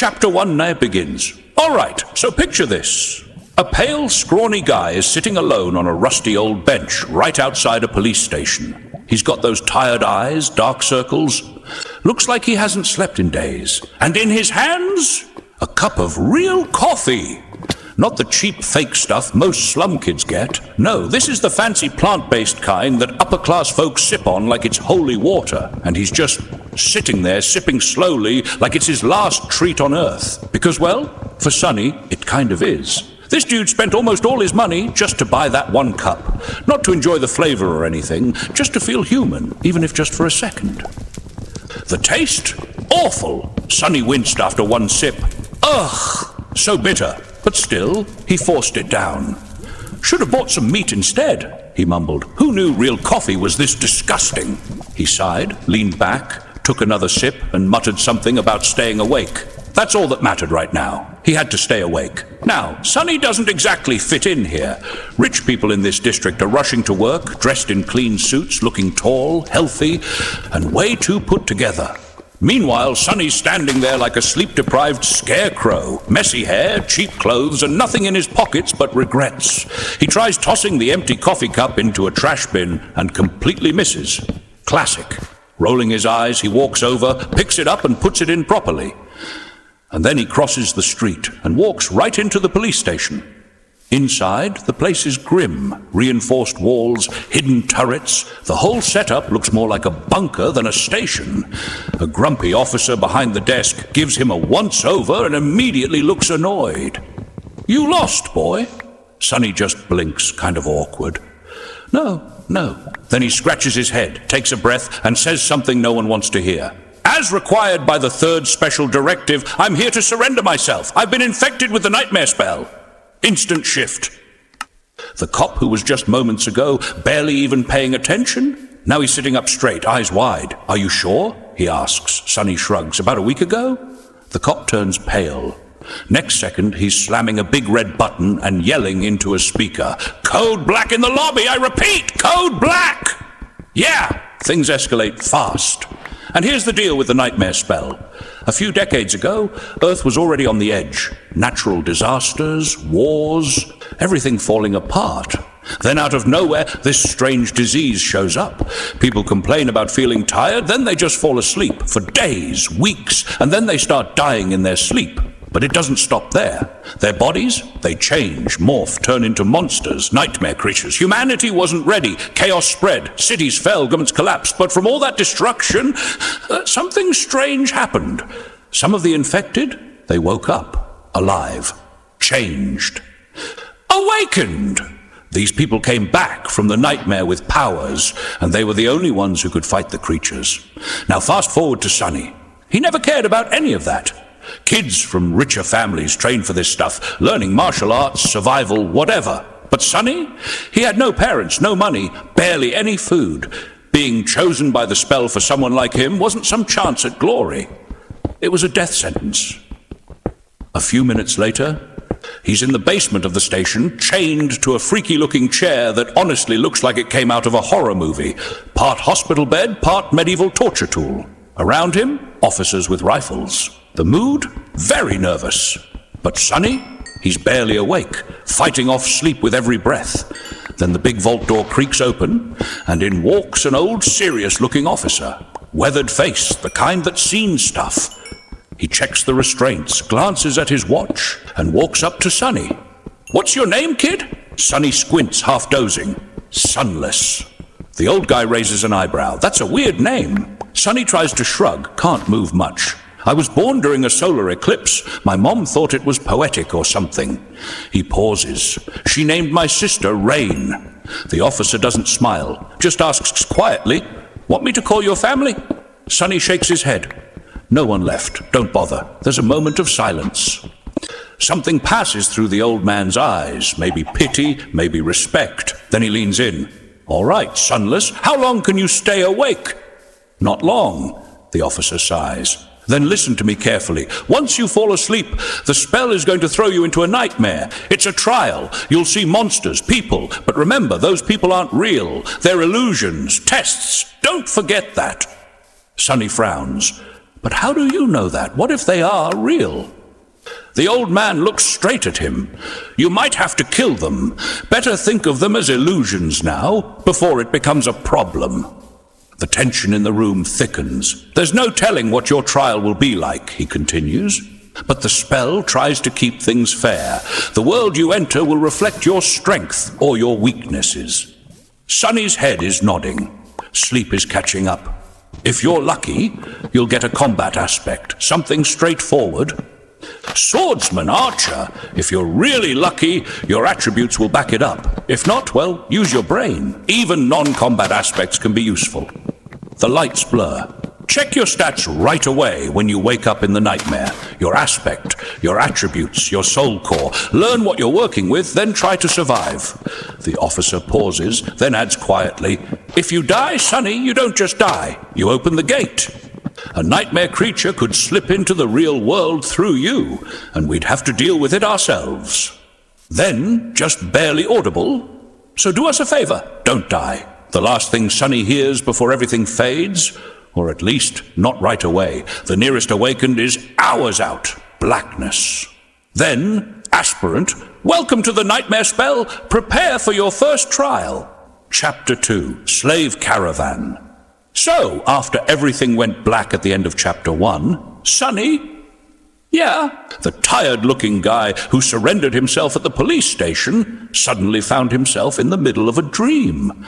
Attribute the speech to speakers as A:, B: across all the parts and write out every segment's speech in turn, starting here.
A: Chapter 1 now begins. All right, so picture this. A pale, scrawny guy is sitting alone on a rusty old bench right outside a police station. He's got those tired eyes, dark circles. Looks like he hasn't slept in days. And in his hands, a cup of real coffee. Not the cheap fake stuff most slum kids get. No, this is the fancy plant-based kind that upper-class folks sip on like it's holy water. And he's just sitting there, sipping slowly like it's his last treat on earth. Because, well, for Sonny, it kind of is. This dude spent almost all his money just to buy that one cup. Not to enjoy the flavor or anything, just to feel human, even if just for a second. The taste? Awful. Sonny winced after one sip. Ugh, so bitter. But still, he forced it down. Should have bought some meat instead, he mumbled. Who knew real coffee was this disgusting? He sighed, leaned back, took another sip, and muttered something about staying awake. That's all that mattered right now. He had to stay awake. Now, Sonny doesn't exactly fit in here. Rich people in this district are rushing to work, dressed in clean suits, looking tall, healthy, and way too put together. Meanwhile, Sonny's standing there like a sleep-deprived scarecrow. Messy hair, cheap clothes, and nothing in his pockets but regrets. He tries tossing the empty coffee cup into a trash bin and completely misses. Classic. Rolling his eyes, he walks over, picks it up and puts it in properly. And then he crosses the street and walks right into the police station. Inside, the place is grim. Reinforced walls, hidden turrets. The whole setup looks more like a bunker than a station. A grumpy officer behind the desk gives him a once-over and immediately looks annoyed. You lost, boy. Sonny just blinks, kind of awkward. No. Then he scratches his head, takes a breath, and says something no one wants to hear. As required by the 3rd Special Directive, I'm here to surrender myself. I've been infected with the nightmare spell. Instant shift. The cop who was just moments ago barely even paying attention, now he's sitting up straight, eyes wide. Are you sure? He asks. Sonny shrugs. About a week ago? The cop turns pale. Next second, he's slamming a big red button and yelling into a speaker. Code black in the lobby, I repeat, code black! Yeah, things escalate fast. And here's the deal with the nightmare spell. A few decades ago, Earth was already on the edge. Natural disasters, wars, everything falling apart. Then out of nowhere, this strange disease shows up. People complain about feeling tired, then they just fall asleep for days, weeks, and then they start dying in their sleep. But it doesn't stop there. Their bodies, they change, morph, turn into monsters, nightmare creatures. Humanity wasn't ready. Chaos spread. Cities fell, governments collapsed. But from all that destruction, something strange happened. Some of the infected, they woke up, alive, changed, awakened. These people came back from the nightmare with powers, and they were the only ones who could fight the creatures. Now fast forward to Sonny. He never cared about any of that. Kids from richer families trained for this stuff, learning martial arts, survival, whatever. But Sonny? He had no parents, no money, barely any food. Being chosen by the spell for someone like him wasn't some chance at glory. It was a death sentence. A few minutes later, he's in the basement of the station, chained to a freaky-looking chair that honestly looks like it came out of a horror movie. Part hospital bed, part medieval torture tool. Around him, officers with rifles. The mood? Very nervous. But Sonny? He's barely awake, fighting off sleep with every breath. Then the big vault door creaks open, and in walks an old serious-looking officer. Weathered face, the kind that's seen stuff. He checks the restraints, glances at his watch, and walks up to Sonny. What's your name, kid? Sonny squints, half dozing. Sunless. The old guy raises an eyebrow. That's a weird name. Sonny tries to shrug, can't move much. I was born during a solar eclipse. My mom thought it was poetic or something. He pauses. She named my sister Rain. The officer doesn't smile, just asks quietly, want me to call your family? Sonny shakes his head. No one left. Don't bother. There's a moment of silence. Something passes through the old man's eyes, maybe pity, maybe respect. Then he leans in. All right, Sunless, how long can you stay awake? Not long, the officer sighs. Then listen to me carefully. Once you fall asleep, the spell is going to throw you into a nightmare. It's a trial. You'll see monsters, people. But remember, those people aren't real. They're illusions, tests. Don't forget that. Sonny frowns. But how do you know that? What if they are real? The old man looked straight at him. You might have to kill them. Better think of them as illusions now, before it becomes a problem. The tension in the room thickens. There's no telling what your trial will be like, he continues. But the spell tries to keep things fair. The world you enter will reflect your strength or your weaknesses. Sonny's head is nodding. Sleep is catching up. If you're lucky, you'll get a combat aspect, something straightforward. Swordsman, archer, if you're really lucky, your attributes will back it up. If not, well, use your brain. Even non-combat aspects can be useful. The lights blur. Check your stats right away when you wake up in the nightmare. Your aspect, your attributes, your soul core. Learn what you're working with, then try to survive. The officer pauses, then adds quietly, if you die, Sonny, you don't just die. You open the gate. A nightmare creature could slip into the real world through you, and we'd have to deal with it ourselves. Then, just barely audible, so do us a favor, don't die. The last thing Sonny hears before everything fades, or at least not right away. The nearest awakened is hours out, blackness. Then, aspirant, welcome to the nightmare spell, prepare for your first trial. Chapter 2, Slave Caravan. So, after everything went black at the end of Chapter 1, Sonny, the tired-looking guy who surrendered himself at the police station, suddenly found himself in the middle of a dream.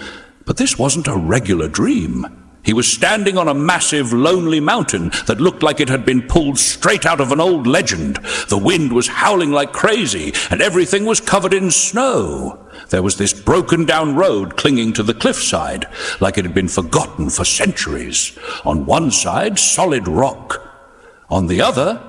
A: But this wasn't a regular dream. He was standing on a massive, lonely mountain that looked like it had been pulled straight out of an old legend. The wind was howling like crazy, and everything was covered in snow. There was this broken-down road clinging to the cliffside, like it had been forgotten for centuries. On one side, solid rock. On the other,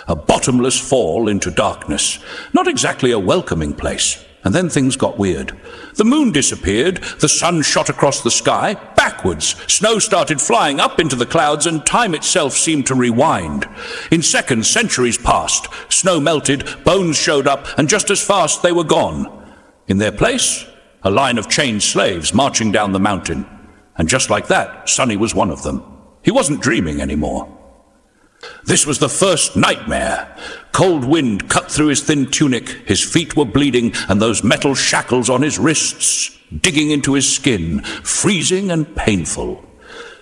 A: a bottomless fall into darkness. Not exactly a welcoming place. And then things got weird. The moon disappeared, the sun shot across the sky, backwards. Snow started flying up into the clouds, and time itself seemed to rewind. In seconds, centuries passed. Snow melted, bones showed up, and just as fast they were gone. In their place, a line of chained slaves marching down the mountain. And just like that, Sonny was one of them. He wasn't dreaming anymore. This was the first nightmare. Cold wind cut through his thin tunic, his feet were bleeding, and those metal shackles on his wrists, digging into his skin, freezing and painful.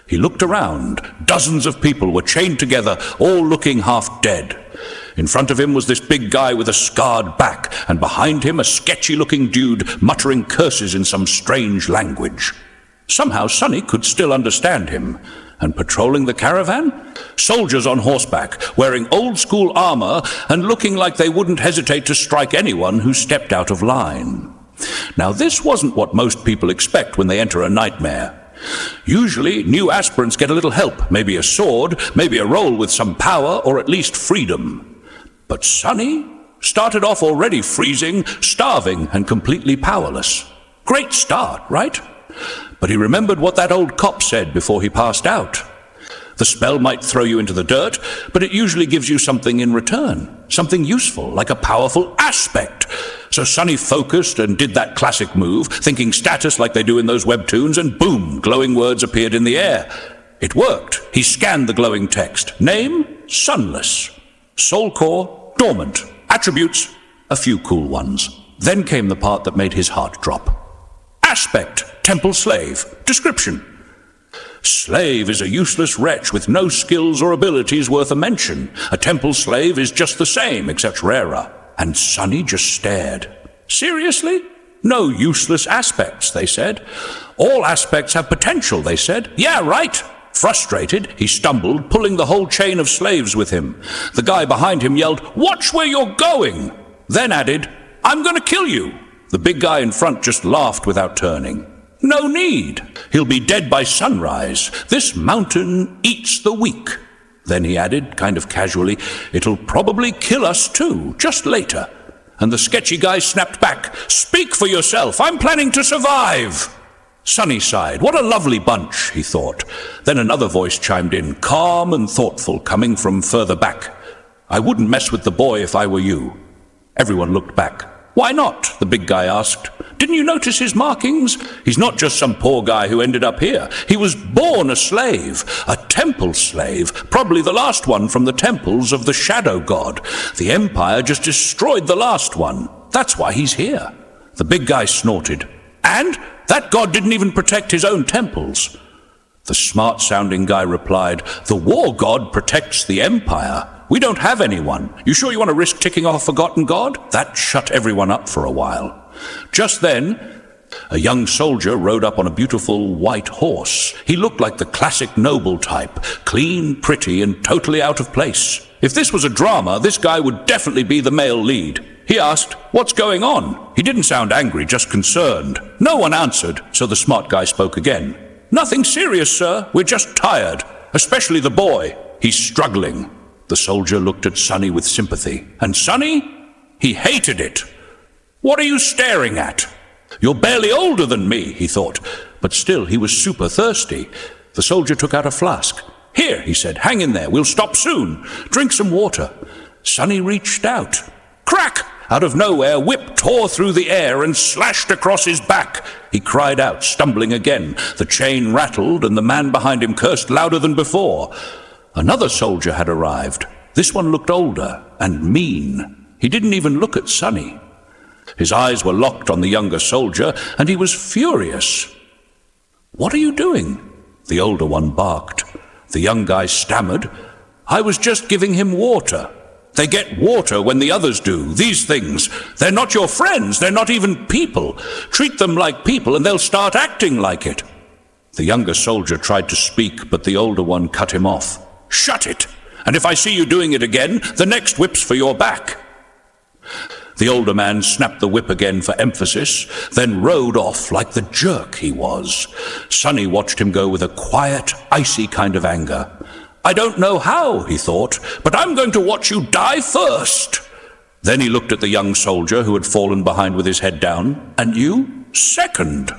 A: He looked around. Dozens of people were chained together, all looking half dead. In front of him was this big guy with a scarred back, and behind him a sketchy-looking dude muttering curses in some strange language. Somehow Sonny could still understand him. And patrolling the caravan? Soldiers on horseback, wearing old-school armor and looking like they wouldn't hesitate to strike anyone who stepped out of line. Now, this wasn't what most people expect when they enter a nightmare. Usually, new aspirants get a little help, maybe a sword, maybe a role with some power, or at least freedom. But Sonny started off already freezing, starving, and completely powerless. Great start, right? But he remembered what that old cop said before he passed out. The spell might throw you into the dirt, but it usually gives you something in return, something useful, like a powerful aspect. So Sonny focused and did that classic move, thinking status like they do in those webtoons, and boom, glowing words appeared in the air. It worked. He scanned the glowing text. Name, sunless. Soul core, dormant. Attributes, a few cool ones. Then came the part that made his heart drop. Aspect, temple slave. Description. Slave is a useless wretch with no skills or abilities worth a mention. A temple slave is just the same, except rarer. And Sonny just stared. Seriously? No useless aspects, they said. All aspects have potential, they said. Yeah, right. Frustrated, he stumbled, pulling the whole chain of slaves with him. The guy behind him yelled, "Watch where you're going!" Then added, "I'm going to kill you." The big guy in front just laughed without turning. No need. He'll be dead by sunrise. This mountain eats the weak. Then he added, kind of casually, "It'll probably kill us too, just later." And the sketchy guy snapped back, "Speak for yourself. I'm planning to survive." Sonny sighed. What a lovely bunch, he thought. Then another voice chimed in, calm and thoughtful, coming from further back. "I wouldn't mess with the boy if I were you." Everyone looked back. "Why not?" the big guy asked. "Didn't you notice his markings? He's not just some poor guy who ended up here. He was born a slave, a temple slave, probably the last one from the temples of the shadow god. The Empire just destroyed the last one. That's why he's here." The big guy snorted. "And that god didn't even protect his own temples." The smart-sounding guy replied, "The war god protects the Empire. We don't have anyone. You sure you want to risk ticking off a forgotten god?" That shut everyone up for a while. Just then, a young soldier rode up on a beautiful white horse. He looked like the classic noble type, clean, pretty, and totally out of place. If this was a drama, this guy would definitely be the male lead. He asked, "What's going on?" He didn't sound angry, just concerned. No one answered, so the smart guy spoke again. "Nothing serious, sir. We're just tired, especially the boy. He's struggling." The soldier looked at Sonny with sympathy. And Sonny? He hated it. "What are you staring at?" "You're barely older than me," he thought, but still he was super thirsty. The soldier took out a flask. "Here," he said, "hang in there. We'll stop soon. Drink some water." Sonny reached out. Crack! Out of nowhere, whip tore through the air and slashed across his back. He cried out, stumbling again. The chain rattled, and the man behind him cursed louder than before. Another soldier had arrived. This one looked older and mean. He didn't even look at Sonny. His eyes were locked on the younger soldier, and he was furious. "What are you doing?" The older one barked. The young guy stammered. "I was just giving him water." "They get water when the others do. These things, they're not your friends. They're not even people. Treat them like people and they'll start acting like it." The younger soldier tried to speak, but the older one cut him off. "Shut it! And if I see you doing it again, the next whip's for your back." The older man snapped the whip again for emphasis, then rode off like the jerk he was. Sonny watched him go with a quiet, icy kind of anger. "I don't know how," he thought, "but I'm going to watch you die first." Then he looked at the young soldier who had fallen behind with his head down. "And you? Second."